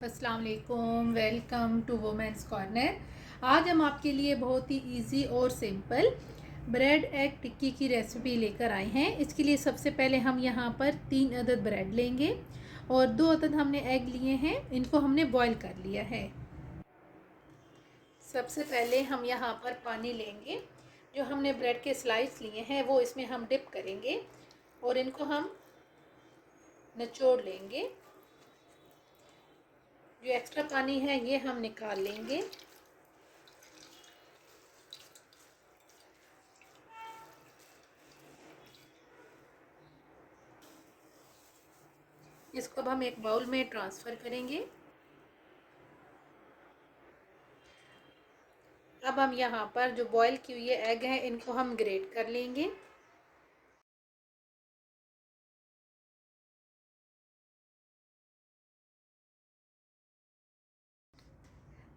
अस्सलाम वालेकुम, welcome to women's corner. आज हम आपके लिए बहुत ही इजी और सिंपल ब्रेड एग टिक्की की रेसिपी लेकर आए हैं। इसके लिए सबसे पहले हम यहाँ पर 3 अदद ब्रेड लेंगे और 2 अदद हमने एग लिए हैं, इनको हमने बॉईल कर लिया है। सबसे पहले हम यहाँ पर पानी लेंगे, जो हमने ब्रेड के स्लाइस लिए हैं वो इसमें हम डिप करेंगे और इनको हम निचोड़ लेंगे। जो एक्स्ट्रा पानी है ये हम निकाल लेंगे। इसको अब हम एक बाउल में ट्रांसफ़र करेंगे। अब हम यहाँ पर जो बॉईल की हुई एग है इनको हम ग्रेट कर लेंगे।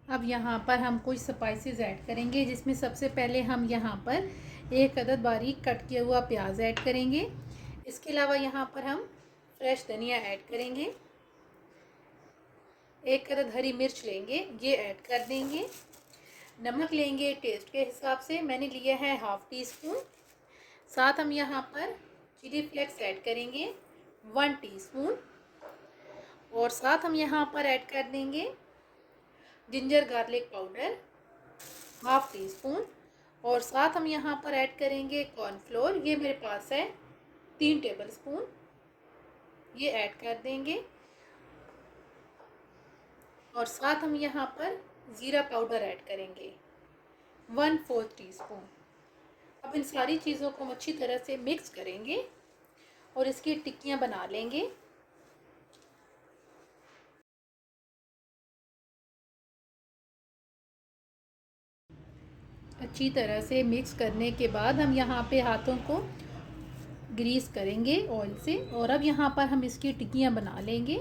अब यहाँ पर हम कुछ स्पाइसेस ऐड करेंगे, जिसमें सबसे पहले हम यहाँ पर 1 अदद बारीक कट किया हुआ प्याज ऐड करेंगे। इसके अलावा यहाँ पर हम फ्रेश धनिया ऐड करेंगे। 1 अदद हरी मिर्च लेंगे, ये ऐड कर देंगे। नमक लेंगे टेस्ट के हिसाब से, मैंने लिया है ½ टीस्पून। साथ हम यहाँ पर चिली फ्लेक्स ऐड करेंगे 1 टीस्पून और साथ हम यहाँ पर ऐड कर देंगे जिंजर गार्लिक पाउडर ½ टीस्पून और साथ हम यहाँ पर ऐड करेंगे कॉर्नफ्लोर, ये मेरे पास है 3 टेबलस्पून, ये ऐड कर देंगे। और साथ हम यहाँ पर ज़ीरा पाउडर ऐड करेंगे 1/4 टीस्पून। अब इन सारी चीज़ों को हम अच्छी तरह से मिक्स करेंगे और इसकी टिक्कियाँ बना लेंगे। अच्छी तरह से मिक्स करने के बाद हम यहाँ पे हाथों को ग्रीस करेंगे ऑयल से और अब यहाँ पर हम इसकी टिक्कियाँ बना लेंगे।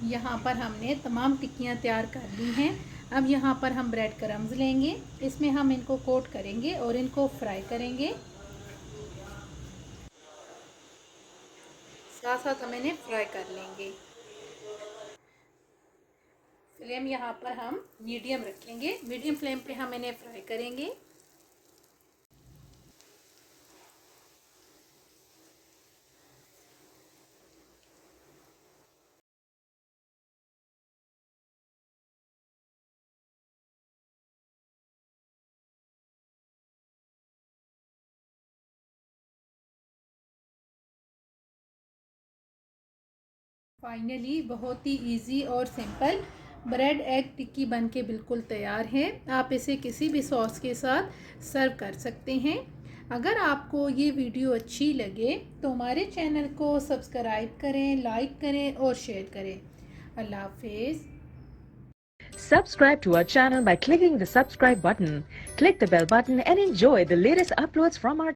यहाँ पर हमने तमाम टिक्कियाँ तैयार कर ली हैं। अब यहाँ पर हम ब्रेड क्रम्स लेंगे, इसमें हम इनको कोट करेंगे और इनको फ्राई करेंगे। साथ साथ हम इन्हें फ्राई कर लेंगे। फ्लेम यहाँ पर हम मीडियम रखेंगे, मीडियम फ्लेम पे हम इन्हें फ्राई करेंगे। फाइनली बहुत ही इजी और सिंपल ब्रेड एग टिक्की बनके बिल्कुल तैयार है। आप इसे किसी भी सॉस के साथ सर्व कर सकते हैं। अगर आपको ये वीडियो अच्छी लगे तो हमारे चैनल को सब्सक्राइब करें, लाइक करें और शेयर करें। अल्लाह हाफिज़। Subscribe to our channel by clicking the subscribe button. Click the bell button and enjoy the latest uploads from our